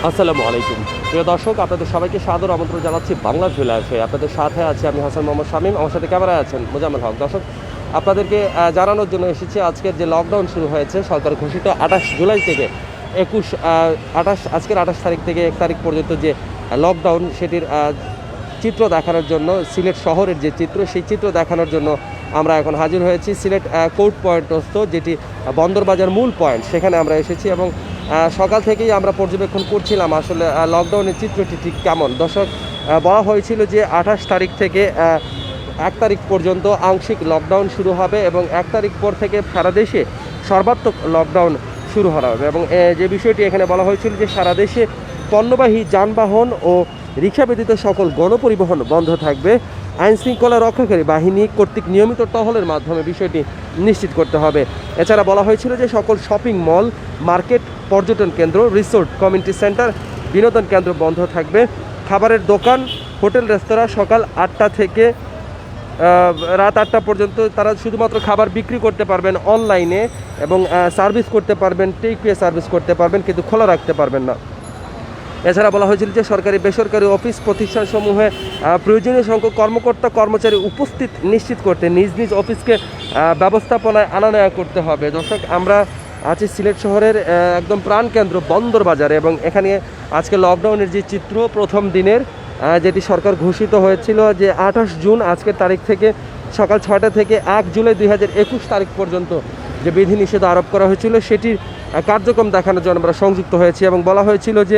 আসসালামু আলাইকুম প্রিয় দর্শক, আপনাদের সবাইকে সাদর আমন্ত্রণ জানাচ্ছি বাংলা ভিলাসে। আপনাদের সাথে আছে আমি হাসান মোহাম্মদ শামীম, আমার সাথে ক্যামেরায় আছেন মোজাম্মেল হক। দর্শক, আপনাদেরকে জানানোর জন্য এসেছি আজকের যে লকডাউন শুরু হয়েছে সরকার ঘোষিত 28 জুলাই থেকে আজকের 28 তারিখ থেকে 1 তারিখ পর্যন্ত যে লকডাউন, সেটির চিত্র দেখানোর জন্য, সিলেট শহরের যে চিত্র, সেই চিত্র দেখানোর জন্য আমরা এখন হাজির হয়েছি সিলেট কোর্ট পয়েন্টস্থ, যেটি বন্দরবাজার মূল পয়েন্ট, সেখানে আমরা এসেছি এবং সকাল থেকেই আমরা পর্যবেক্ষণ করছিলাম আসলে লকডাউনের চিত্রটি ঠিক কেমন। দর্শক, বলা হয়েছিল যে 28 তারিখ থেকে 1 তারিখ পর্যন্ত আংশিক লকডাউন শুরু হবে এবং 1 তারিখ পর থেকে সারা দেশে সর্বাত্মক লকডাউন শুরু হবে এবং যে বিষয়টি এখানে বলা হয়েছিল যে সারা দেশে পণ্যবাহী যানবাহন ও রিক্সা ব্যতীত সকল গণপরিবহন বন্ধ থাকবে। আইনশৃঙ্খলা রক্ষাকারী বাহিনী কর্তৃক নিয়মিত টহলের মাধ্যমে বিষয়টি নিশ্চিত করতে হবে। এছাড়া বলা হয়েছিল যে সকল শপিং মল, মার্কেট, পর্যটন কেন্দ্র, রিসোর্ট, কমিউনিটি সেন্টার, বিনোদন কেন্দ্র বন্ধ থাকবে। খাবারের দোকান, হোটেল, রেস্তোরাঁ সকাল 8টা থেকে রাত 8টা পর্যন্ত তারা শুধুমাত্র খাবার বিক্রি করতে পারবেন অনলাইনে এবং সার্ভিস করতে পারবেন, টেক ওয়ে সার্ভিস করতে পারবেন, কিন্তু খোলা রাখতে পারবেন না। এছাড়া বলা হয়েছিল যে সরকারি বেসরকারি অফিস প্রতিষ্ঠানসমূহে প্রয়োজনীয় সংখ্যক কর্মকর্তা কর্মচারী উপস্থিত নিশ্চিত করতে নিজ নিজ অফিসকে ব্যবস্থাপনায় আনা নেওয়া করতে হবে। দর্শক, আমরা আছি সিলেট শহরের একদম প্রাণকেন্দ্র বন্দরবাজারে এবং এখানে আজকে লকডাউনের যে চিত্র প্রথম দিনের, যেটি সরকার ঘোষিত হয়েছিল যে 28 জুন আজকের তারিখ থেকে সকাল 6টা থেকে 1 জুলাই 2021 তারিখ পর্যন্ত যে বিধিনিষেধ আরোপ করা হয়েছিল সেটির কার্যক্রম দেখানোর জন্য আমরা সংযুক্ত হয়েছি এবং বলা হয়েছিল যে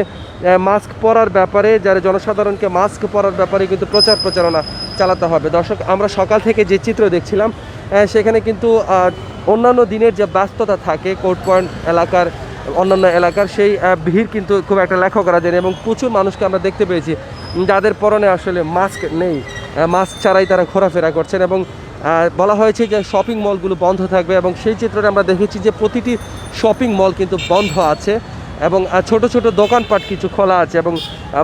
মাস্ক পরার ব্যাপারে, যারা জনসাধারণকে মাস্ক পরার ব্যাপারে কিন্তু প্রচারণা চালাতে হবে। দর্শক, আমরা সকাল থেকে যে চিত্র দেখছিলাম সেখানে কিন্তু অন্যান্য দিনের যে ব্যস্ততা থাকে কোর্ট পয়েন্ট এলাকার, অন্যান্য এলাকার, সেই ভিড় কিন্তু খুব একটা লক্ষ্য করা যায়নি এবং প্রচুর মানুষকে আমরা দেখতে পেয়েছি যাদের পরনে আসলে মাস্ক নেই, মাস্ক ছাড়াই তারা ঘোরাফেরা করছেন এবং বলা হয়েছে যে শপিং মলগুলো বন্ধ থাকবে এবং সেই চিত্রটা আমরা দেখেছি যে প্রতিটি শপিং মল কিন্তু বন্ধ আছে এবং ছোট ছোট দোকানপাট কিছু খোলা আছে এবং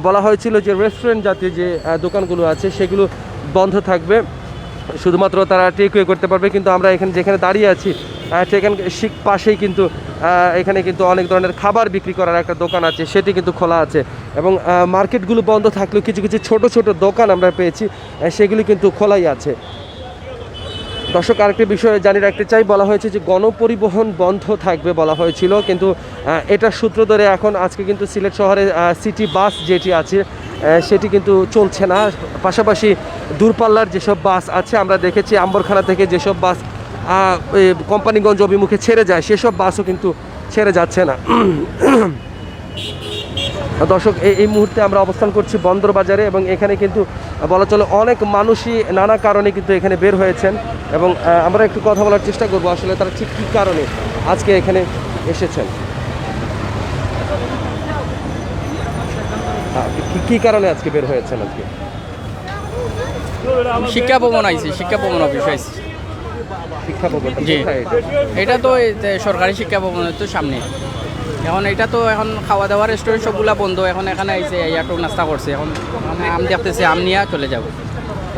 বলা হয়েছিল যে রেস্টুরেন্ট জাতীয় যে দোকানগুলো আছে সেগুলো বন্ধ থাকবে, শুধুমাত্র তারা টেক ওয়ে করতে পারবে। কিন্তু আমরা এখানে যেখানে দাঁড়িয়ে আছি সেখানে ঠিক পাশেই কিন্তু এখানে কিন্তু অনেক ধরনের খাবার বিক্রি করার একটা দোকান আছে, সেটি কিন্তু খোলা আছে এবং মার্কেটগুলো বন্ধ থাকলেও কিছু কিছু ছোট ছোট দোকান আমরা পেয়েছি সেগুলি কিন্তু খোলাই আছে। দর্শক, আরেকটি বিষয় জানিয়ে রাখতে চাই, বলা হয়েছে যে গণপরিবহন বন্ধ থাকবে বলা হয়েছিল, কিন্তু এটার সূত্র ধরে এখন আজকে কিন্তু সিলেট শহরে সিটি বাস যেটি আছে সেটি কিন্তু চলছে না। পাশাপাশি দূরপাল্লার যেসব বাস আছে আমরা দেখেছি আম্বরখানা থেকে যেসব বাস কোম্পানিগঞ্জ অভিমুখে ছেড়ে যায় সেসব বাসও কিন্তু ছেড়ে যাচ্ছে না। দর্শক, এই মুহূর্তে আমরা অবস্থান করছি বন্দরবাজারে এবং এখানে কিন্তু বলা চলে অনেক মানুষই নানা কারণে কিন্তু এখানে বের হয়েছেন এবং আমরা একটু কথা বলার চেষ্টা করব আসলে তারা ঠিক কী কারণে আজকে এখানে এসেছেন, কী কারণে আজকে বের হয়েছেন। আজকে শিক্ষা ভবন আইছি, শিক্ষা ভবন অফিস আইছি। শিক্ষা ভবন, জি, এটা তো সরকারি শিক্ষা ভবনের তো সামনে। এখন এটা তো এখন খাওয়া দাওয়া রেস্টুরেন্ট সবগুলা বন্ধ, এখন এখানে আইছে একটু নাস্তা করছে, এখন আম দেখতেছে, আম নিয়ে চলে যাব।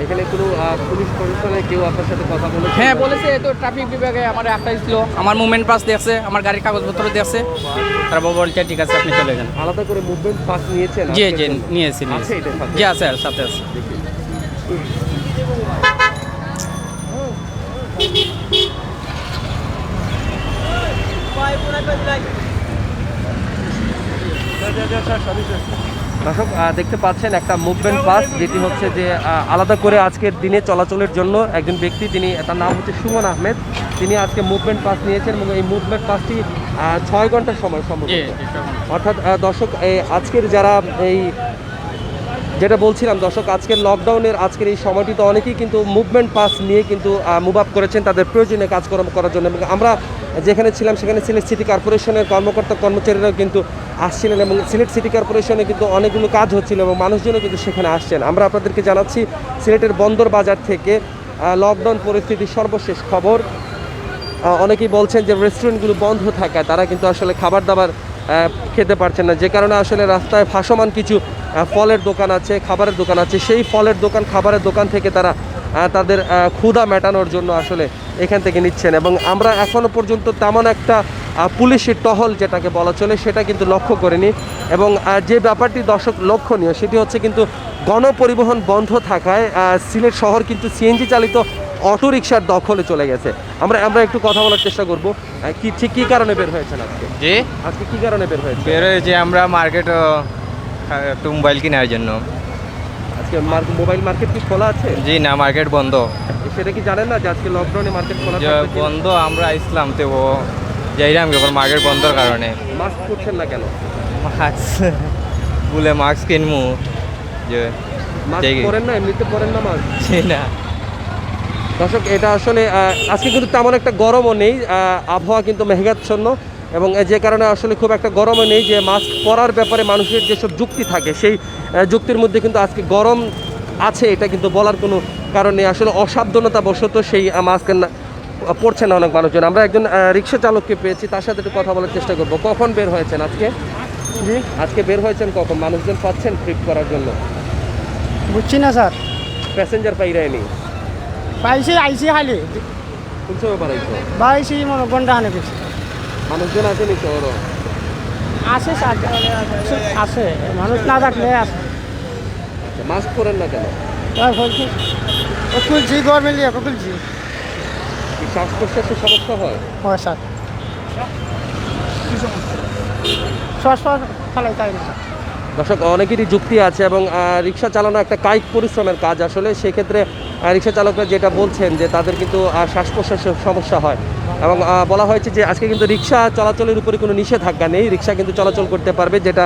এখানে কোনো পুলিশ প্রশাসনে কেউ আপনার সাথে কথা বলেছে? হ্যাঁ, বলেছে, তো ট্রাফিক বিভাগে আমার আটকাইছিল, আমার মুভমেন্ট পাস দেখছে, আমার গাড়ির কাগজপত্র দেখছে, তারপর বলছে ঠিক আছে আপনি চলে যান। আলাদা করে মুভমেন্ট পাস নিয়েছেন? জি জি, নিয়েছি। জি আছে, সাথে আছে। দর্শক, দেখতে পাচ্ছেন একটা মুভমেন্ট পাস, যেটি হচ্ছে যে আলাদা করে আজকের দিনে চলাচলের জন্য একজন ব্যক্তি, তিনি, তার নাম হচ্ছে সুমন আহমেদ, তিনি আজকে মুভমেন্ট পাস নিয়েছেন এবং এই মুভমেন্ট পাসটি 6 ঘন্টার সময় সম্ভব। অর্থাৎ দর্শক, আজকের যারা এই যেটা বলছিলাম দর্শক, আজকের লকডাউনের আজকের এই সময়টিতে অনেকেই কিন্তু মুভমেন্ট পাস নিয়ে কিন্তু মুভ আপ করেছেন তাদের প্রয়োজনীয় কাজকর্ম করার জন্য এবং আমরা যেখানে ছিলাম সেখানে সিলেট সিটি কর্পোরেশনের কর্মকর্তা কর্মচারীরাও কিন্তু আসছিলেন এবং সিলেট সিটি কর্পোরেশনে কিন্তু অনেকগুলো কাজ হচ্ছিল এবং মানুষজনও কিন্তু সেখানে আসছেন। আমরা আপনাদেরকে জানাচ্ছি সিলেটের বন্দর বাজার থেকে লকডাউন পরিস্থিতির সর্বশেষ খবর। অনেকেই বলছেন যে রেস্টুরেন্টগুলো বন্ধ থাকায় তারা কিন্তু আসলে খাবার দাবার খেতে পারছেন না, যে কারণে আসলে রাস্তায় ভাসমান কিছু ফলের দোকান আছে, খাবারের দোকান আছে, সেই ফলের দোকান, খাবারের দোকান থেকে তারা তাদের ক্ষুধা মেটানোর জন্য আসলে এখান থেকে নিচ্ছেন এবং আমরা এখনও পর্যন্ত তেমন একটা পুলিশি টহল যেটাকে বলা চলে সেটা কিন্তু লক্ষ্য করেনি। এবং যে ব্যাপারটি দর্শক লক্ষণীয় সেটি হচ্ছে কিন্তু গণপরিবহন বন্ধ থাকায় সিলেট শহর কিন্তু সিএনজি চালিত অটোরিকশার দখলে চলে গেছে। আমরা একটু কথা বলার চেষ্টা করব, ঠিক কী কারণে বের হয়েছেন আজকে? জি, আজকে কী কারণে বের হয়েছে? বের হয়েছে আমরা মার্কেট একটু মোবাইল কেনার জন্য। আজকে মোবাইল মার্কেট কি খোলা আছে? জি না, মার্কেট বন্ধ। সেটা কি জানেন না যে আজকে লকডাউনে মার্কেট খোলা যে থাকবে? বন্ধ আমরা ইসলাম তো যাইলাম কেবল মার্কেট বন্ধর কারণে। মাস্ক পরছেন না কেন? মাস্ক বলে মাস্ক কিনবো যে মাস্ক ঠিকই। পরেন না, এমনিতে পরেন না মাস্ক? জি না। দর্শক এটা আসলে আজকে কিন্তু তেমন একটা গরমও নেই, আবহাওয়া কিন্তু মেঘাচ্ছন্ন এবং যে কারণে আসলে খুব একটা গরমও নেই যে মাস্ক পরার ব্যাপারে মানুষের যেসব যুক্তি থাকে সেই যুক্তির মধ্যে কিন্তু আজকে গরম আছে এটা কিন্তু বলার কোনো কারণ নেই। আসলে অসাবধানতা বশত সেই মাস্ক পড়ছে না অনেক মানুষজন। আমরা একজন রিক্সা চালককে পেয়েছি, তার সাথে একটু কথা বলার চেষ্টা করবো। কখন বের হয়েছেন আজকে? জি, আজকে বের হয়েছেন কখন? মানুষজন পাচ্ছেন ট্রিপ করার জন্য? বুঝছি না স্যার। প্যাসেঞ্জার পাইরায়নি? পাইছি আইসি খালি কোন সময় বাড়াইছো? বাইছি মনে ঘন্টা হানে গেছি। মানুষজন আসেনি শহরও? আছে স্যার, আছে মানুষ না থাকলে আছে। মাস্ক পরেন না কেন? খুলছি গরমে লিয়ে খুলছি। কি শ্বাস প্রশ্বাসের সমস্যা হয়? হয় স্যার, শ্বাস ফেলাই তাই না। দর্শক অনেকেরই যুক্তি আছে এবং রিক্সা চালানো একটা কায়িক পরিশ্রমের কাজ। আসলে সেক্ষেত্রে রিক্সা চালকরা যেটা বলছেন যে তাদের কিন্তু শ্বাস প্রশ্বাসের সমস্যা হয় এবং বলা হয়েছে যে আজকে কিন্তু রিক্সা চলাচলের উপরে কোনো নিষেধাজ্ঞা নেই, রিক্সা কিন্তু চলাচল করতে পারবে, যেটা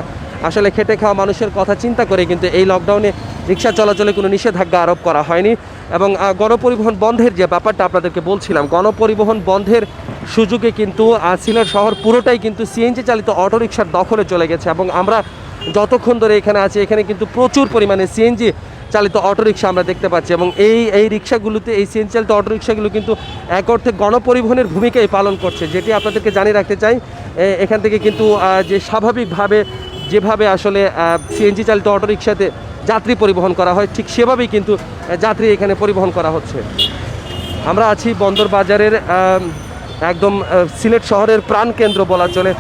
আসলে খেটে খাওয়া মানুষের কথা চিন্তা করে কিন্তু এই লকডাউনে রিক্সা চলাচলে কোনো নিষেধাজ্ঞা আরোপ করা হয়নি। এবং গণপরিবহন বন্ধের যে ব্যাপারটা আপনাদেরকে বলছিলাম, গণপরিবহন বন্ধের সুযোগে কিন্তু সিলেট শহর পুরোটাই কিন্তু সিএনজি চালিত অটোরিকশার দখলে চলে গেছে। এবং আমরা যতক্ষণ ধরে এখানে আছি এখানে কিন্তু প্রচুর পরিমাণে সিএনজি চালিত অটোরিকশা আমরা দেখতে পাচ্ছি এবং এই রিক্সাগুলোতে, এই সিএনজি চালিত অটোরিকশাগুলো কিন্তু এক অর্থে গণপরিবহনের ভূমিকাই পালন করছে। যেটি আপনাদেরকে জানিয়ে রাখতে চাই, এখান থেকে কিন্তু যে স্বাভাবিকভাবে যেভাবে আসলে সিএনজি চালিত অটোরিকশাতে যাত্রী পরিবহন করা হয় ঠিক সেভাবেই কিন্তু যাত্রী এখানে পরিবহন করা হচ্ছে। আমরা আছি বন্দর বাজারের একদম সিলেট শহরের প্রাণকেন্দ্র বলা চলে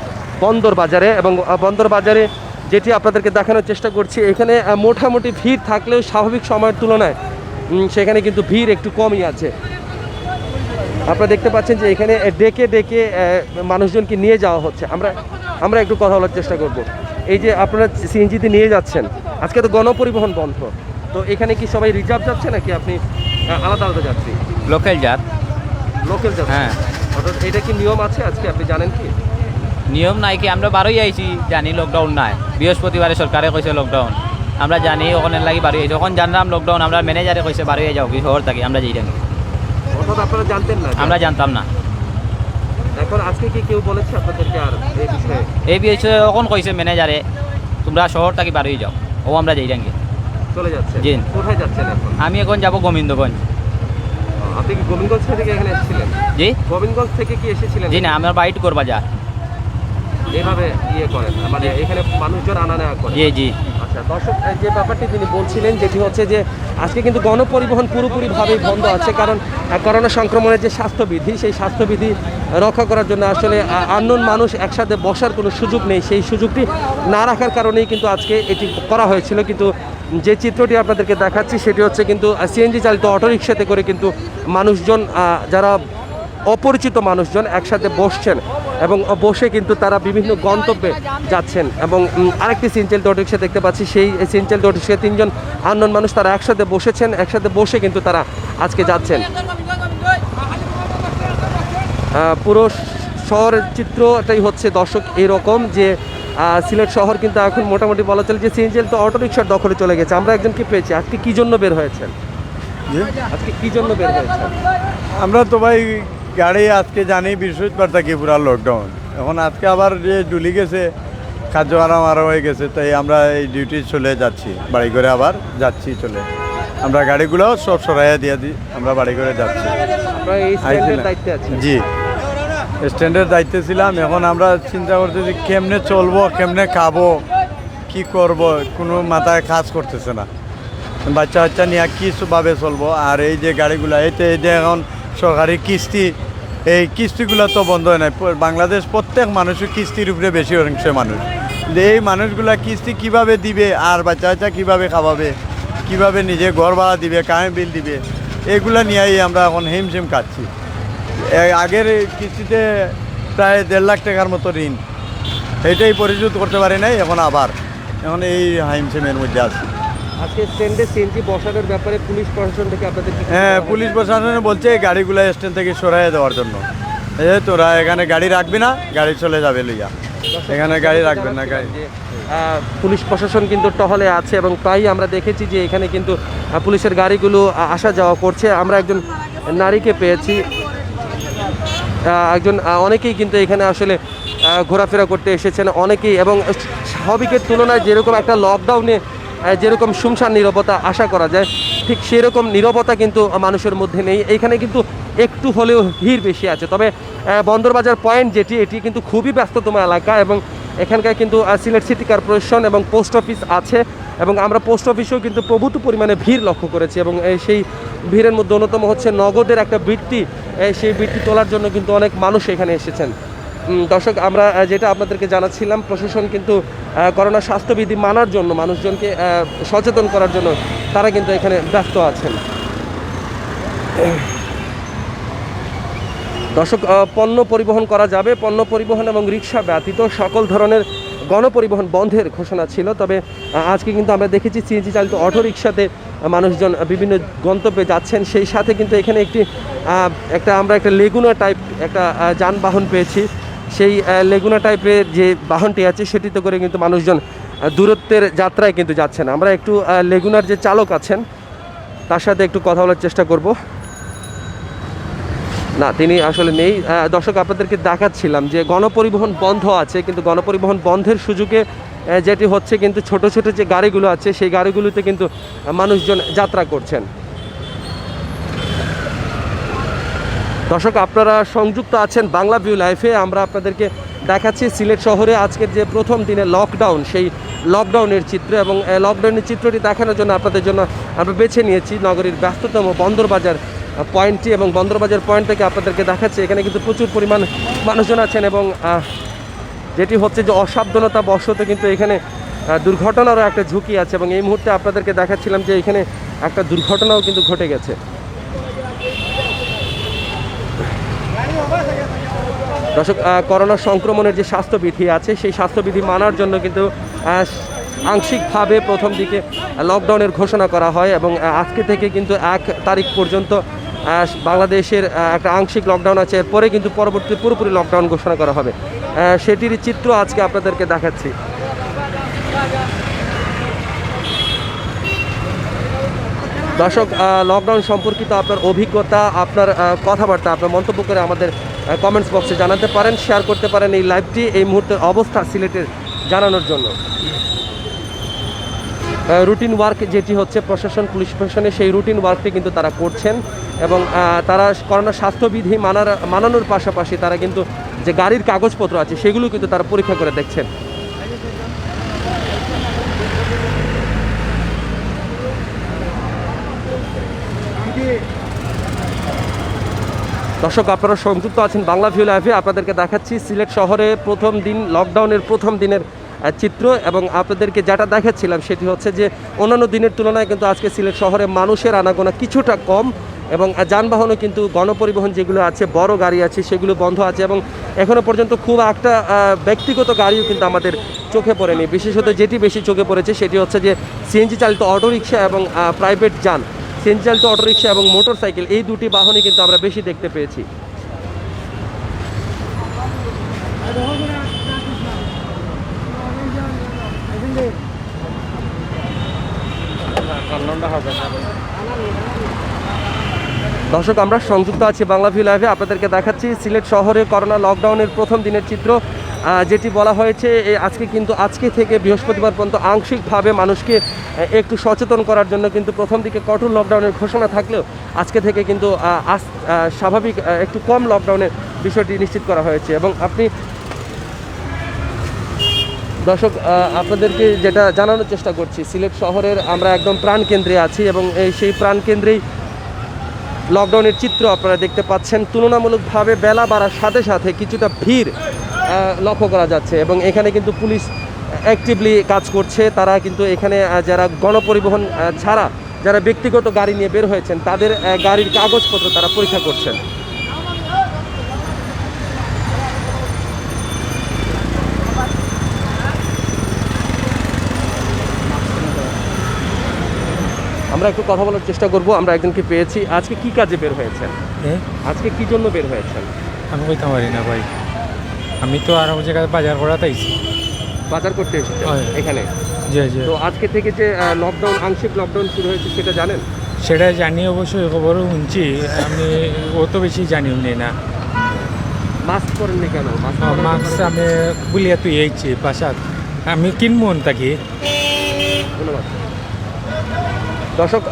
বন্দর বাজারে। এবং বন্দর বাজারে যেটি আপনাদেরকে দেখানোর চেষ্টা করছি, এখানে মোটামুটি ভিড় থাকলেও স্বাভাবিক সময়ের তুলনায় সেখানে কিন্তু ভিড় একটু কমই আছে। আপনারা দেখতে পাচ্ছেন যে এখানে ডেকে ডেকে মানুষজনকে নিয়ে যাওয়া হচ্ছে। আমরা একটু কথা বলার চেষ্টা করব। এই যে আপনারা সিএনজিতে নিয়ে যাচ্ছেন, আজকে তো গণপরিবহন বন্ধ, তো এখানে কি সবাই রিজার্ভ যাচ্ছে নাকি আপনি আলাদা আলাদা যাচ্ছি? লোকাল জাত। লোকাল যাচ্ছে? হ্যাঁ। অর্থাৎ এটা কি নিয়ম আছে আজকে, আপনি জানেন কি? নিয়ম নাই কি, আমরা বারোই আইছি, জানি লকডাউন নাই, বৃহস্পতিবারে সরকারে কইছে লকডাউন, আমরা জানি ওখানে লাগি বারোই আইছি। যখন জানলাম লকডাউন, আমরা ম্যানেজারে কইছে বারোই যাও কি শহর থাকি, আমরা যেই থাকি, অর্থাৎ আপনারা জানতেন না? আমরা জানতাম না। এখন আজকে কি কেউ বলেছে আপনাদেরকে আর এই বিষয়ে? এই বিষয়ে এখন কইছে ম্যানেজারে তোমরা শহর থাকি বারোই যাও, ও আমরা যেই থাকি। চলে যাচ্ছে? জি। কোথায় যাচ্ছেন এখন? আমি এখন যাব গোবিন্দগঞ্জ। আপনি কি গোবিন্দগঞ্জ থেকে এখানে এসেছিলেন? জি গোবিন্দগঞ্জ থেকে কি এসেছিলেন? জি না, আমার বাইট করবা যা। এইভাবে ইয়ে করেন, মানে এখানে মানুষজন আনা নেওয়া করে? জি জি। আচ্ছা দর্শক, যে ব্যাপারটি তিনি বলছিলেন যেটি হচ্ছে যে আজকে কিন্তু গণপরিবহন পুরোপুরিভাবেই বন্ধ আছে, কারণ করোনা সংক্রমণের যে স্বাস্থ্যবিধি সেই স্বাস্থ্যবিধি রক্ষা করার জন্য আসলে আননোন মানুষ একসাথে বসার কোনো সুযোগ নেই, সেই সুযোগটি না রাখার কারণেই কিন্তু আজকে এটি করা হয়েছিল। কিন্তু যে চিত্রটি আপনাদেরকে দেখাচ্ছি সেটি হচ্ছে কিন্তু সিএনজি চালিত অটোরিকশাতে করে কিন্তু মানুষজন, যারা অপরিচিত মানুষজন একসাথে বসছেন এবং বসে কিন্তু তারা বিভিন্ন গন্তব্যে যাচ্ছেন। এবং আরেকটি সিএনজি অটোরিকশা দেখতে পাচ্ছি, সেই সিএনজি অটোরিকশায় তিনজন আননোন মানুষ তারা একসাথে বসেছেন, একসাথে বসে কিন্তু তারা আজকে যাচ্ছেন। পুরো শহরের চিত্রটাই হচ্ছে দর্শক এরকম যে সিলেট শহর কিন্তু এখন মোটামুটি বলা চলে যে সিএনজি তো অটোরিকশার দখলে চলে গেছে। আমরা একজনকে পেয়েছি। আজকে কী জন্য বের হয়েছেন? আজকে কী জন্য বের হয়েছেন? আমরা তো ভাই গাড়ি আজকে জানি বৃহস্পতিবার থাকি পুরা লকডাউন, এখন আজকে আবার যে ডুলি গেছে, খাদ্য আরাম আরও হয়ে গেছে, তাই আমরা এই ডিউটি চলে যাচ্ছি, বাড়ি করে আবার যাচ্ছি চলে। আমরা গাড়িগুলোও সব সরাইয়া দিয়ে দিই, আমরা বাড়ি করে যাচ্ছি। আমরা এই স্ট্যান্ডের দায়িত্বে আছি? জি, স্ট্যান্ডের দায়িত্বে ছিলাম। এখন আমরা চিন্তা করতেছি কেমনে চলবো, কেমনে খাবো, কি করব, কোনো মাথায় কাজ করতেছে না। বাচ্চা বাচ্চা নিয়ে কীভাবে চলবো। আর এই যে গাড়িগুলো এই যে এখন সরকারি কিস্তি এই কিস্তিগুলো তো বন্ধ হয় নাই। বাংলাদেশ প্রত্যেক মানুষের কিস্তির উপরে বেশি অংশ মানুষ। এই মানুষগুলা কিস্তি কিভাবে দিবে, আর বাচ্চা বাচ্চা কীভাবে খাওয়াবে, কিভাবে নিজে ঘর ভাড়া দিবে, কারেন্ট বিল দিবে, এগুলা নিয়েই আমরা এখন হিমশিম খাচ্ছি। আগের কিস্তিতে প্রায় 1.5 লাখ টাকার মতো ঋণ, এটাই পরিশোধ করতে পারি নাই, এখন এই হিমশিমের মধ্যে আছি। আজকে স্ট্যান্ডে সিএনজি বসানোর ব্যাপারে পুলিশ প্রশাসন থেকে আপনাদের কি হ্যাঁ, পুলিশ প্রশাসন বলছে গাড়িগুলো স্ট্যান্ড থেকে সরাইয়ে দেওয়ার জন্য। তোরা এখানে গাড়ি রাখবি না, গাড়ি চলে যাবে লইয়া, এখানে গাড়ি রাখবেন না। গাড়ি পুলিশ প্রশাসন কিন্তু টহলে আছে এবং প্রায়ই আমরা দেখেছি যে এখানে কিন্তু পুলিশের গাড়িগুলো আসা যাওয়া করছে। আমরা একজন নারীকে পেয়েছি, অনেকেই কিন্তু এখানে আসলে ঘোরাফেরা করতে এসেছেন অনেকেই, এবং স্বাভাবিকের তুলনায় যেরকম একটা লকডাউনে যেরকম শুনশান নীরবতা আশা করা যায়, ঠিক সেরকম নীরবতা কিন্তু মানুষের মধ্যে নেই। এইখানে কিন্তু একটু হলেও ভিড় বেশি আছে। তবে বন্দরবাজার পয়েন্ট এটি কিন্তু খুবই ব্যস্ততম এলাকা, এবং এখানকার কিন্তু সিলেট সিটি কর্পোরেশন এবং পোস্ট অফিস আছে, এবং আমরা পোস্ট অফিসেও কিন্তু প্রভূত পরিমাণে ভিড় লক্ষ্য করেছি। এবং সেই ভিড়ের মধ্যে অন্যতম হচ্ছে নগদের একটা বৃত্তি, সেই বৃত্তি তোলার জন্য কিন্তু অনেক মানুষ এখানে এসেছেন। দর্শক, আমরা যেটা আপনাদেরকে জানাচ্ছিলাম, প্রশাসন কিন্তু করোনা স্বাস্থ্যবিধি মানার জন্য, মানুষজনকে সচেতন করার জন্য তারা কিন্তু এখানে ব্যস্ত আছেন। দর্শক, পণ্য পরিবহন করা যাবে, পণ্য পরিবহন এবং রিক্সা ব্যতীত সকল ধরনের গণপরিবহন বন্ধের ঘোষণা ছিল। তবে আজকে কিন্তু আমরা দেখেছি সিএনজি চালিত অটোরিকশাতে মানুষজন বিভিন্ন গন্তব্যে যাচ্ছেন। সেই সাথে কিন্তু এখানে আমরা একটা লেগুনা টাইপ একটা যানবাহন পেয়েছি। সেই লেগুনা টাইপের যে বাহনটি আছে সেটিতে করে কিন্তু মানুষজন দূরত্বের যাত্রায় কিন্তু যাচ্ছেন। আমরা একটু লেগুনার যে চালক আছেন তার সাথে একটু কথা বলার চেষ্টা করব। না, তিনি আসলে নেই। দর্শক, আপনাদেরকে দেখাচ্ছিলাম যে গণপরিবহন বন্ধ আছে, কিন্তু গণপরিবহন বন্ধের সুযোগে যেটি হচ্ছে কিন্তু ছোট ছোট যে গাড়িগুলো আছে সেই গাড়িগুলোতে কিন্তু মানুষজন যাত্রা করছেন। দর্শক, আপনারা সংযুক্ত আছেন বাংলা ভিউ লাইফে। আমরা আপনাদেরকে দেখাচ্ছি সিলেট শহরে আজকের যে প্রথম দিনে লকডাউন, সেই লকডাউনের চিত্র, এবং লকডাউনের চিত্রটি দেখানোর জন্য আপনাদের জন্য আমরা বেছে নিয়েছি নগরীর ব্যস্ততম বন্দরবাজার পয়েন্টটি, এবং বন্দরবাজার পয়েন্ট থেকে আপনাদেরকে দেখাচ্ছি এখানে কিন্তু প্রচুর পরিমাণ মানুষজন আছেন, এবং যেটি হচ্ছে যে অসাবধানতা বশত কিন্তু এখানে দুর্ঘটনারও একটা ঝুঁকি আছে। এবং এই মুহূর্তে আপনাদেরকে দেখাচ্ছিলাম যে এখানে একটা দুর্ঘটনাও কিন্তু ঘটে গেছে। দর্শক, করোনা সংক্রমণের যে স্বাস্থ্যবিধি আছে সেই স্বাস্থ্যবিধি মানার জন্য কিন্তু আংশিকভাবে প্রথম দিকে লকডাউনের ঘোষণা করা হয়, এবং আজকে থেকে কিন্তু 1 তারিখ পর্যন্ত বাংলাদেশের একটা আংশিক লকডাউন আছে। এরপরে কিন্তু পরবর্তী পুরোপুরি লকডাউন ঘোষণা করা হবে। সেটির চিত্র আজকে আপনাদেরকে দেখাচ্ছি। দর্শক, লকডাউন সম্পর্কিত আপনার অভিজ্ঞতা, আপনার কথাবার্তা, আপনার মন্তব্য করে আমাদের কমেন্টস বক্সে জানাতে পারেন, শেয়ার করতে পারেন এই লাইভটি এই মুহূর্তের অবস্থা সিলেটের জানানোর জন্য। রুটিন ওয়ার্ক যেটি হচ্ছে প্রশাসন, পুলিশ প্রশাসনের সেই রুটিন ওয়ার্কটি কিন্তু তারা করছেন, এবং তারা করোনা স্বাস্থ্যবিধি মানানোর পাশাপাশি তারা কিন্তু যে গাড়ির কাগজপত্র আছে সেগুলো কিন্তু তারা পরীক্ষা করে দেখছেন। দর্শক, আপনারা সংযুক্ত আছেন বাংলা ভিউ লাইভে। আপনাদেরকে দেখাচ্ছি সিলেট শহরে প্রথম দিন লকডাউনের প্রথম দিনের চিত্র, এবং আপনাদেরকে যেটা দেখাচ্ছিলাম সেটি হচ্ছে যে অন্যান্য দিনের তুলনায় কিন্তু আজকে সিলেট শহরে মানুষের আনাগোনা কিছুটা কম, এবং যানবাহনও কিন্তু গণপরিবহন যেগুলো আছে, বড় গাড়ি আছে, সেগুলো বন্ধ আছে, এবং এখনও পর্যন্ত খুব একটা ব্যক্তিগত গাড়িও কিন্তু আমাদের চোখে পড়েনি। বিশেষত যেটি বেশি চোখে পড়েছে সেটি হচ্ছে যে সিএনজি চালিত অটোরিকশা এবং প্রাইভেট যান, সিএনজি চালিত অটোরিকশা এবং মোটর সাইকেল, এই দুটি বাহনই কিন্তু আমরা বেশি দেখতে পেয়েছি। দর্শক, আমরা সংযুক্ত আছি বাংলা ভিউ লাইভে। আপনাদেরকে দেখাচ্ছি সিলেট শহরে করোনা লকডাউনের প্রথম দিনের চিত্র, যেটি বলা হয়েছে আজকে থেকে বৃহস্পতিবার পর্যন্ত আংশিকভাবে মানুষকে একটু সচেতন করার জন্য কিন্তু প্রথম দিকে কঠোর লকডাউনের ঘোষণা থাকলেও আজকে থেকে কিন্তু স্বাভাবিক একটু কম লকডাউনের বিষয়টি নিশ্চিত করা হয়েছে। এবং আপনি দর্শক, আপনাদেরকে যেটা জানানোর চেষ্টা করছি, সিলেট শহরের আমরা একদম প্রাণকেন্দ্রে আছি, এবং সেই প্রাণকেন্দ্রেই লকডাউনের চিত্র আপনারা দেখতে পাচ্ছেন। তুলনামূলকভাবে বেলা বাড়ার সাথে সাথে কিছুটা ভিড় লক্ষ্য করা যাচ্ছে এবং এখানে কিন্তু পুলিশ অ্যাক্টিভলি কাজ করছে। তারা কিন্তু এখানে যারা গণপরিবহন ছাড়া যারা ব্যক্তিগত গাড়ি নিয়ে বের হয়েছেন তাদের গাড়ির কাগজপত্র তারা পরীক্ষা করছেন। আমরা একটু কথা বলার চেষ্টা করব। আমরা একজনকে পেয়েছি। আজকে কি কাজে বের হয়েছেন? আজকে কি জন্য বের হয়েছেন? আমি কইতে পারি না ভাই, আমি তো আরো জায়গায় বাজার করাতে আইছি। বাজার করতে এসেছেন হয়। এখানে? জি জি, তো আজকে থেকে যে লকডাউন, আংশিক লকডাউন শুরু হয়েছে সেটা জানেন? সেটা জানি, অবশ্যই খবরও শুনছি, আমি অত বেশি জানিও নি না। মাস্ক পরেননি কেন? মাস্ক আমি বুলিয়া তুই এইছি বাসাত, আমি কিনবো তাকে। ধন্যবাদ। দর্শক,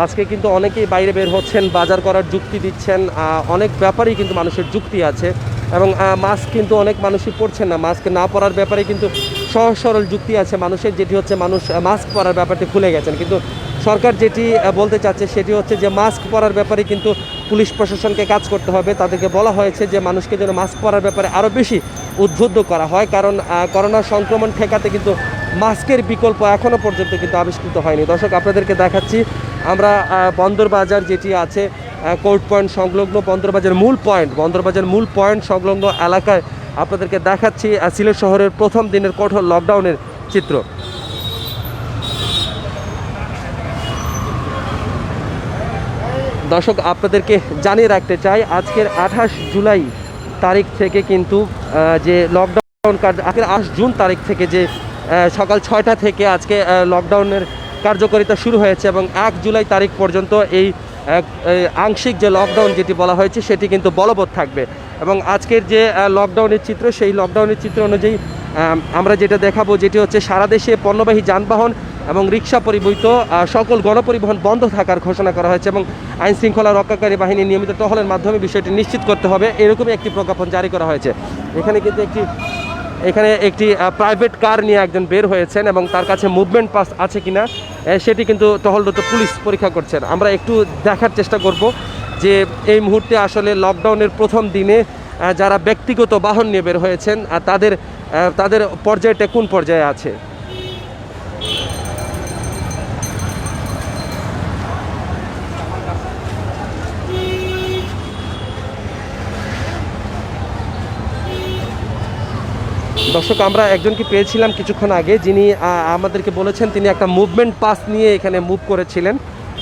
আজকে কিন্তু অনেকেই বাইরে বের হচ্ছেন, বাজার করার যুক্তি দিচ্ছেন। অনেক ব্যাপারেই কিন্তু মানুষের যুক্তি আছে এবং মাস্ক কিন্তু অনেক মানুষই পরছেন না। মাস্ক না পরার ব্যাপারে কিন্তু সহজ সরল যুক্তি আছে মানুষের, যেটি হচ্ছে মানুষ মাস্ক পরার ব্যাপারটি ভুলে গেছেন। কিন্তু সরকার যেটি বলতে চাচ্ছে সেটি হচ্ছে যে মাস্ক পরার ব্যাপারে কিন্তু পুলিশ প্রশাসনকে কাজ করতে হবে। তাদেরকে বলা হয়েছে যে মানুষকে যেন মাস্ক পরার ব্যাপারে আরও বেশি উদ্বুদ্ধ করা হয়, কারণ করোনা সংক্রমণ ঠেকাতে কিন্তু মাস্কের বিকল্প এখনও পর্যন্ত কিন্তু আবিষ্কৃত হয়নি। দর্শক, আপনাদেরকে দেখাচ্ছি আমরা বন্দরবাজার যেটি আছে কোর্ট পয়েন্ট সংলগ্ন, বন্দরবাজার মূল পয়েন্ট সংলগ্ন এলাকায় আপনাদেরকে দেখাচ্ছি সিলেট শহরের প্রথম দিনের কঠোর লকডাউনের চিত্র। দর্শক, আপনাদেরকে জানিয়ে রাখতে চাই আজকের 28 জুলাই তারিখ থেকে কিন্তু যে লকডাউন আজকের 8 জুন তারিখ থেকে যে সকাল 6টা থেকে আজকে লকডাউনের কার্যকারিতা শুরু হয়েছে এবং 1 জুলাই তারিখ পর্যন্ত এই আংশিক যে লকডাউন যেটি বলা হয়েছে সেটি কিন্তু বলবৎ থাকবে। এবং আজকের যে লকডাউনের চিত্র, সেই লকডাউনের চিত্র অনুযায়ী আমরা যেটা দেখাবো যেটি হচ্ছে সারা দেশে পণ্যবাহী যানবাহন এবং রিক্সা পরিবহিত সকল গণপরিবহন বন্ধ থাকার ঘোষণা করা হয়েছে এবং আইন শৃঙ্খলা রক্ষাকারী বাহিনী নিয়মিত টহলের মাধ্যমে বিষয়টি নিশ্চিত করতে হবে, এরকমই একটি প্রজ্ঞাপন জারি করা হয়েছে। এখানে একটি প্রাইভেট কার নিয়ে একজন বের হয়েছেন এবং তার কাছে মুভমেন্ট পাস আছে কিনা সেটি কিন্তু টহলরত পুলিশ পরীক্ষা করছেন। আমরা একটু দেখার চেষ্টা করব যে এই মুহূর্তে আসলে লকডাউনের প্রথম দিনে যারা ব্যক্তিগত বাহন নিয়ে বের হয়েছেন তাদের পর্যায়টা কোন পর্যায়ে আছে। দর্শক, আমরা একজনকে পেয়েছিলাম কিছুক্ষণ আগে, যিনি আমাদেরকে বলেছেন তিনি একটা মুভমেন্ট পাস নিয়ে এখানে মুভ করেছিলেন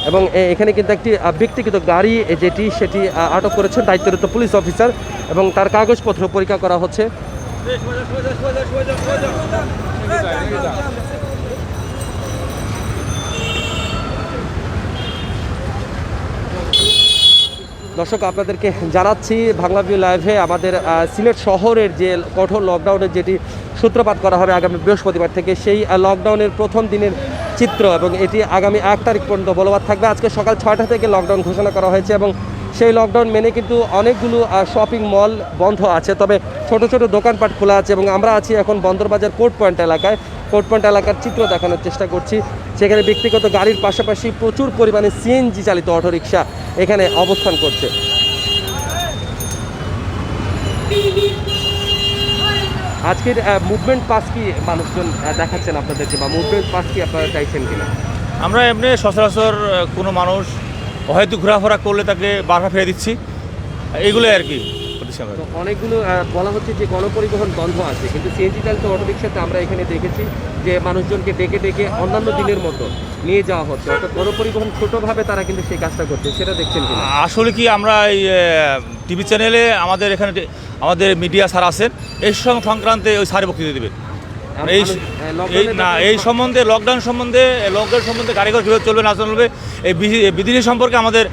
এবং এখানে কিন্তু একটি ব্যক্তিগত গাড়ি সেটি আটক করেছেন দায়িত্বরত পুলিশ অফিসার এবং তার কাগজপত্র পরীক্ষা করা হচ্ছে। দর্শক, আপনাদেরকে জানাচ্ছি বাংলা ভিউ লাইভে আমাদের সিলেট শহরের যে কঠোর লকডাউনের যেটি সূত্রপাত করা হবে আগামী বৃহস্পতিবার থেকে, সেই লকডাউনের প্রথম দিনের চিত্র এবং এটি আগামী 1 তারিখ পর্যন্ত বলবৎ থাকবে। আজকে সকাল 6টা থেকে লকডাউন ঘোষণা করা হয়েছে এবং সেই লকডাউন মেনে কিন্তু অনেকগুলো শপিং মল বন্ধ আছে, তবে ছোট ছোট দোকানপাট খোলা আছে এবং আমরা আছি এখন বন্দরবাজার কোর্ট পয়েন্ট এলাকায়। কোর্ট পয়েন্ট এলাকার চিত্র দেখানোর চেষ্টা করছি। সেখানে ব্যক্তিগত গাড়ির পাশাপাশি প্রচুর পরিমাণে সিএনজি চালিত অটোরিকশা এখানে অবস্থান করছে। আজকের মুভমেন্ট পাস কি মানুষজন দেখাচ্ছেন আপনাদেরকে, বা মুভমেন্ট পাস কি আপনারা চাইছেন কিনা? আমরা এমনি সচরাচর কোনো মানুষ হয়তো ঘোরাফেরা করলে তাকে বাধা ফেলে দিচ্ছি, এইগুলোই আর কি। অনেকগুলো বলা হচ্ছে যে গণপরিবহন বন্ধ আছে, কিন্তু সিএনজি চালিত অটোরিকশাতে আমরা এখানে দেখেছি যে মানুষজনকে ডেকে ডেকে অন্যান্য দিনের মতো নিয়ে যাওয়া হচ্ছে, অর্থাৎ গণপরিবহন ছোটোভাবে তারা কিন্তু সেই কাজটা করছে, সেটা দেখছেন কিনা? আসলে কি আমরা এই টিভি চ্যানেলে আমাদের এখানে আমাদের মিডিয়া স্যার আছেন, এই সংক্রান্তে ওই স্যার বক্তৃতা দেবেন এই সম্বন্ধে লকডাউন সম্বন্ধে গাড়ি ঘর কীভাবে চলবে না চলবে এই বিধিনিষেধ সম্পর্কে আমাদের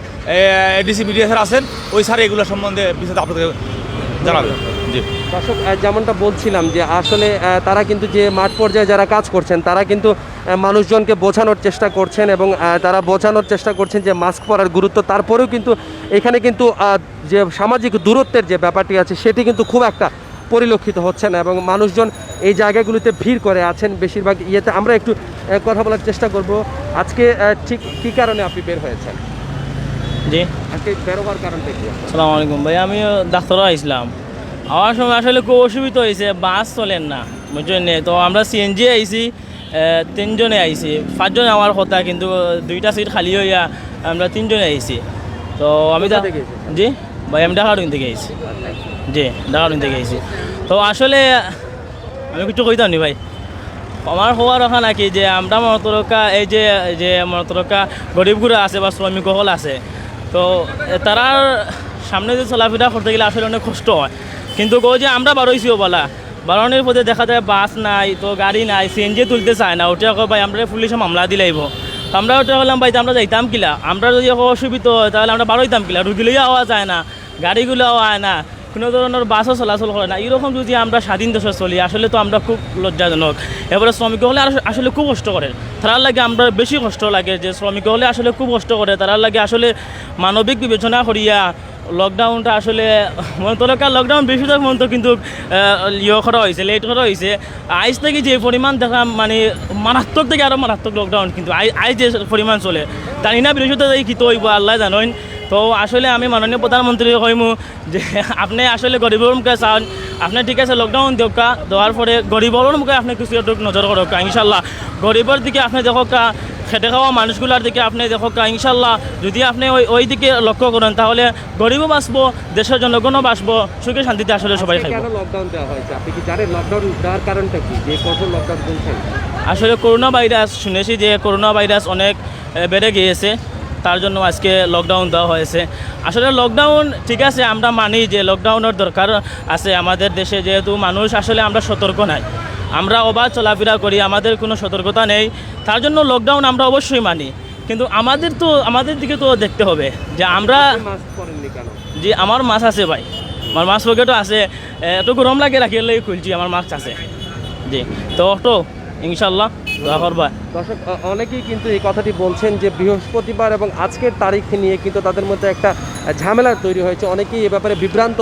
এডিসি মিডিয়া স্যার আছেন, ওই স্যার এগুলো সম্বন্ধে বিশদ আপনাদের জানাবেন। জি দর্শক, যেমনটা বলছিলাম যে আসলে তারা কিন্তু যে মাঠ পর্যায়ে যারা কাজ করছেন তারা কিন্তু মানুষজনকে বোঝানোর চেষ্টা করছেন এবং তারা বোঝানোর চেষ্টা করছেন যে মাস্ক পরার গুরুত্ব। তারপরেও কিন্তু এখানে কিন্তু যে সামাজিক দূরত্বের যে ব্যাপারটি আছে সেটি কিন্তু খুব একটা পরিলক্ষিত হচ্ছে না এবং মানুষজন এই জায়গাগুলিতে ভিড় করে আছেন বেশিরভাগ ইয়েতে। আমরা একটু কথা বলার চেষ্টা করব। আজকে ঠিক কী কারণে আপনি বের হয়েছেন? জি আজকে বের হওয়ার কারণটা কি? সালাম আলাইকুম ভাই, আমি ডাক্তারও আইসলাম। আমার সময় আসলে খুব অসুবিধা হয়েছে, বাস চলেন না বুঝছেন। তো আমরা সিএনজি আইছি, 3 জনে আইছি, 5 জন আমার কথা, কিন্তু 2টা সিট খালি হইয়া আমরা 3 জনে আইছি। তো আমি কোথা থেকে এসেছেন? জি ভাই, আমি ঢাকারুন থেকে আইছি। জি ঢাকারুন থেকে আইছি। তো আসলে আমি কিছু কইতাম নি ভাই, আমার হওয়ার ওখা নাকি যে আমরা মনতরকা এই যে মনতরকা গরিবগুলো আছে বা শ্রমিক সকল আছে, তো তারার সামনে যে চলাফেরা করতে গেলে আসলে অনেক কষ্ট হয়। কিন্তু কো যে আমরা বারোইছিও বলা, বারোনের পথে দেখা যায় বাস নাই, তো গাড়ি নাই, সিএনজি তুলতে চায় না, ওটা ভাই আমরা পুলিশে মামলা দিলাইব। তো আমরা ওটা বললাম ভাই আমরা যাইতাম কিলা, আমরা যদি অসুবিধা হয় তাহলে আমরা বারোইতাম কিলা, রুগী লইয়া আওয়া যায় না, গাড়িগুলো আওয়া না, কোনো ধরনের বাসও চলাচল করে না। এরকম যদি আমরা স্বাধীন দেশে চলি আসলে তো আমরা খুব লজ্জাজনক। এবারে শ্রমিক হলে আসলে খুব কষ্ট করে, তারার লাগে আমরা বেশি কষ্ট লাগে যে শ্রমিক হলে আসলে খুব কষ্ট করে, তারার লাগে আসলে মানবিক বিবেচনা করিয়া লকডাউনটা আসলে মন্তরকার লকডাউন বেশিরভাগ মন্ত কিন্তু করা হয়েছে, লেট করা হয়েছে। আইস থেকে যে পরিমাণ দেখা মানে মারাত্মক থেকে আরও মারাত্মক লকডাউন, কিন্তু আইস যে পরিমাণ চলে জানি না বিরোধিতা কি তো হইব আল্লাহ জানেন। তো আসলে আমি মাননীয় প্রধানমন্ত্রী কইমু যে আপনি আসলে গরিবের মুখে চান, আপনি ঠিক আছে লকডাউন দেওয়া দেওয়ার পরে গরিবের মুখে আপনি কিছু একটু নজর করকা ইনশাল্লাহ। গরিবের দিকে আপনি দেখা খেটে খাওয়া মানুষগুলোর দিকে আপনি দেখা ইনশাল্লাহ। যদি আপনি ওই দিকে লক্ষ্য করেন তাহলে গরিবও বাঁচবো, দেশের জনগণও বাঁচবো, সুখে শান্তিতে আসলে সবাই খাইব। কেন লকডাউন দেওয়া হয়েছে আপনি কি জানেন? লকডাউন দেওয়ার কারণটা কি, যে কঠোর লকডাউন বলছেন? আসলে করোনা ভাইরাস শুনেছি যে করোনা ভাইরাস অনেক বেড়ে গিয়েছে, তার জন্য আজকে লকডাউন দেওয়া হয়েছে। আসলে লকডাউন ঠিক আছে, আমরা মানি যে লকডাউনের দরকার আছে আমাদের দেশে, যেহেতু মানুষ আসলে আমরা সতর্ক নাই, আমরা অবাধ চলাফেরা করি, আমাদের কোনো সতর্কতা নেই, তার জন্য লকডাউন আমরা অবশ্যই মানি। কিন্তু আমাদের দিকে তো দেখতে হবে যে আমরা মাস্ক পরেননি কেন? যে আমার মাছ আছে ভাই, আমার মাছ পকেটও আছে, এত গরম লাগে রাখিলে খুলছি, আমার মাছ আছে। জি তো ইনশাল্লাহ দোয়া করবা। দর্শক অনেকেই কিন্তু এই কথাটি বলছেন যে বৃহস্পতিবার এবং আজকের তারিখ নিয়ে কিন্তু তাদের মধ্যে একটা ঝামেলা তৈরি হয়েছে। অনেকেই এ ব্যাপারে বিভ্রান্ত,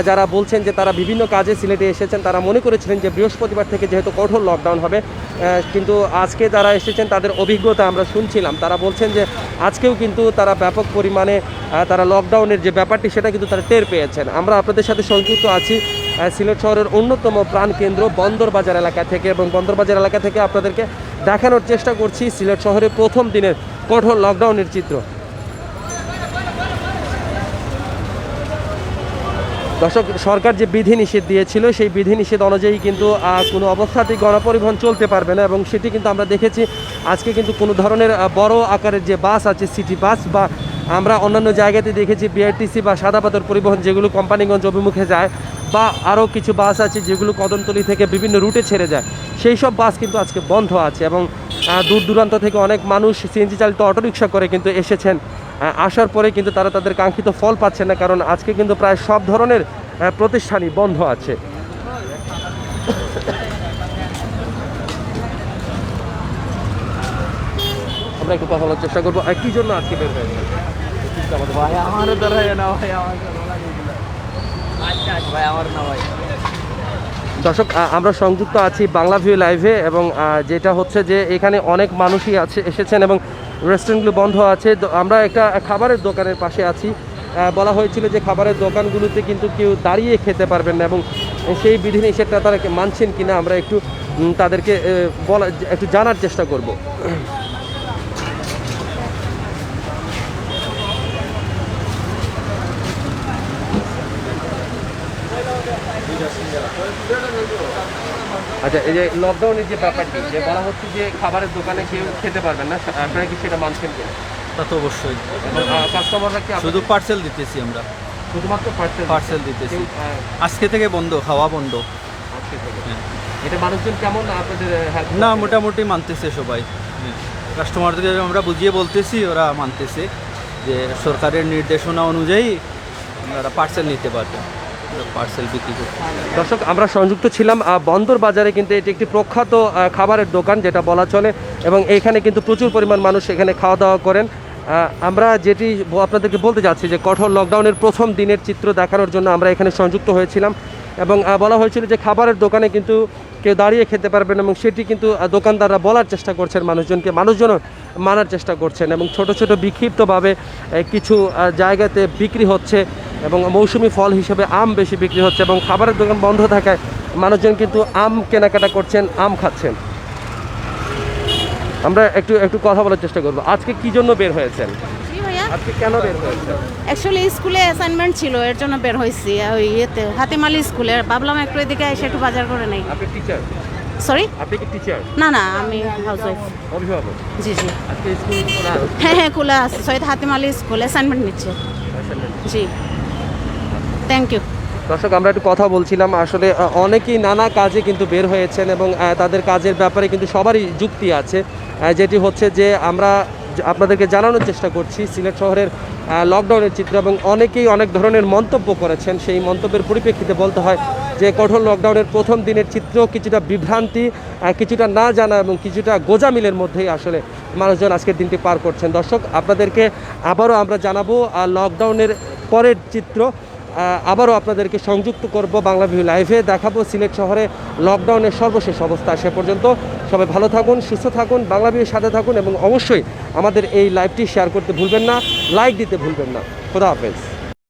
যারা বলছেন যে তারা বিভিন্ন কাজে সিলেটে এসেছেন, তারা মনে করেছিলেন যে বৃহস্পতিবার থেকে যেহেতু কঠোর লকডাউন হবে, কিন্তু আজকে যারা এসেছেন তাদের অভিজ্ঞতা আমরা শুনছিলাম, তারা বলছেন যে আজকেও কিন্তু তারা ব্যাপক পরিমাণে তারা লকডাউনের যে ব্যাপারটি সেটা কিন্তু তারা টের পেয়েছেন। আমরা আপনাদের সাথে সংযুক্ত আছি সিলেট শহরের অন্যতম প্রাণকেন্দ্র বন্দরবাজার এলাকা থেকে, এবং বন্দরবাজার এলাকা থেকে আপনাদেরকে দেখানোর চেষ্টা করছি সিলেট শহরের প্রথম দিনের কঠোর লকডাউনের চিত্র। দর্শক, সরকার যে বিধিনিষেধ দিয়েছিল সেই বিধিনিষেধ অনুযায়ী কিন্তু কোনো অবস্থাতেই গণপরিবহন চলতে পারবে না, এবং সেটি কিন্তু আমরা দেখেছি আজকে কিন্তু কোনো ধরনের বড় আকারের যে বাস আছে, সিটি বাস, বা আমরা অন্যান্য জায়গাতে দেখেছি বিআরটিসি বা সাদাপাথর পরিবহন যেগুলো কোম্পানিগঞ্জ অভিমুখে যায়, বা আরও কিছু বাস আছে যেগুলো কদমতলী থেকে বিভিন্ন রুটে ছেড়ে যায়, সেই সব বাস কিন্তু আজকে বন্ধ আছে। এবং দূর দূরান্ত থেকে অনেক মানুষ সিএনজি চালিত অটোরিকশা করে কিন্তু এসেছেন, আসার পরে কিন্তু তারা তাদের কাঙ্ক্ষিত ফল পাচ্ছেন না, কারণ আজকে কিন্তু প্রায় সব ধরনের প্রতিষ্ঠানই বন্ধ আছে। আমরা একটু কথা বলার চেষ্টা করবো কি জন্য আজকে বের হয়েছে। দর্শক, আমরা সংযুক্ত আছি বাংলা ভিউ লাইভে, এবং যেটা হচ্ছে যে এখানে অনেক মানুষই এসেছেন এবং রেস্টুরেন্টগুলো বন্ধ আছে। আমরা একটা খাবারের দোকানের পাশে আছি, বলা হয়েছিল যে খাবারের দোকানগুলোতে কিন্তু কেউ দাঁড়িয়ে খেতে পারবেন না, এবং সেই বিধিনিষেধটা তারা মানছেন কিনা আমরা একটু তাদেরকে একটু জানার চেষ্টা করব। আচ্ছা, এই যে লকডাউনের যে ব্যাপারটি যে বলা হচ্ছে যে খাবারের দোকানে কেউ খেতে পারবেন না, আপনারা কি সেটা মানছেন কিনা? তা তো অবশ্যই, কাস্টমাররা কি শুধু পার্সেল দিতেছি আমরা, শুধুমাত্র পার্সেল দিতেছি। আজকে থেকে বন্ধ, খাওয়া বন্ধ। আজকে থেকে এটা মানুষজন কেমন আপনাদের হেল্প? না, মোটামুটি মানতেছে সবাই, কাস্টমারদেরকে আমরা বুঝিয়ে বলতেছি, ওরা মানতেছে যে সরকারের নির্দেশনা অনুযায়ী ওরা পার্সেল নিতে পারবে, পার্সেল বিক্রি করতে। দর্শক, আমরা সংযুক্ত ছিলাম বন্দর বাজারে, কিন্তু এটি একটি প্রখ্যাত খাবারের দোকান যেটা বলা চলে, এবং এইখানে কিন্তু প্রচুর পরিমাণ মানুষ এখানে খাওয়া দাওয়া করেন। আমরা যেটি আপনাদেরকে বলতে যাচ্ছি যে কঠোর লকডাউনের প্রথম দিনের চিত্র দেখানোর জন্য আমরা এখানে সংযুক্ত হয়েছিলাম, এবং বলা হয়েছিল যে খাবারের দোকানে কিন্তু কেউ দাঁড়িয়ে খেতে পারবেন, এবং সেটি কিন্তু দোকানদাররা বলার চেষ্টা করছেন মানুষজনকে, মানুষজনও মানার চেষ্টা করছেন, এবং ছোট ছোট বিক্ষিপ্তভাবে কিছু জায়গাতে বিক্রি হচ্ছে, এবং মৌসুমি ফল হিসেবে আম বেশি বিক্রি হচ্ছে, এবং খাবারের দোকান বন্ধ থাকায় মানুষজন কিন্তু আম কেনাকাটা করছেন, আম খাচ্ছেন। আমরা একটু একটু কথা বলার চেষ্টা করব। আজকে কি জন্য বের হয়েছেন? আজকে কেন বের হয়েছেন? অ্যাকচুয়ালি স্কুলে অ্যাসাইনমেন্ট ছিল, এর জন্য বের হয়েছি। ওই ইয়েতে হাতিমালি স্কুলে, ভাবলাম একটু এদিকে এসে একটু বাজার করে নেই। আপনি টিচার? সরি, আপনি কি টিচার? না না, আমি হাউসওয়াইফ। অভিভাবক? জি জি। আজকে স্কুল খোলা? হ্যাঁ হ্যাঁ, খোলা আছে। সৈয়দ হাতিমালি স্কুল অ্যাসাইনমেন্ট নিচ্ছে। জি, থ্যাংক ইউ। দর্শক, আমরা একটু কথা বলছিলাম, আসলে অনেকেই নানা কাজে কিন্তু বের হয়েছেন, এবং তাদের কাজের ব্যাপারে কিন্তু সবারই যুক্তি আছে, যেটি হচ্ছে যে আমরা আপনাদেরকে জানানোর চেষ্টা করছি সিলেট শহরের লকডাউনের চিত্র, এবং অনেকেই অনেক ধরনের মন্তব্য করেছেন। সেই মন্তব্যের পরিপ্রেক্ষিতে বলতে হয় যে কঠোর লকডাউনের প্রথম দিনের চিত্র কিছুটা বিভ্রান্তি, কিছুটা না জানা এবং কিছুটা গোজামিলের মধ্যেই আসলে মানুষজন আজকের দিনটি পার করছেন। দর্শক, আপনাদেরকে আবারও আমরা জানাবো লকডাউনের পরের চিত্র, আবারও আপনাদেরকে সংযুক্ত করব বাংলা ভিউ লাইভে, দেখাবো সিলেট শহরে লকডাউনের সর্বশেষ অবস্থা। সে পর্যন্ত সবাই ভালো থাকুন, সুস্থ থাকুন, বাংলা ভিউর সাথে থাকুন, এবং অবশ্যই আমাদের এই লাইভটি শেয়ার করতে ভুলবেন না, লাইক দিতে ভুলবেন না। খোদা হাফেজ।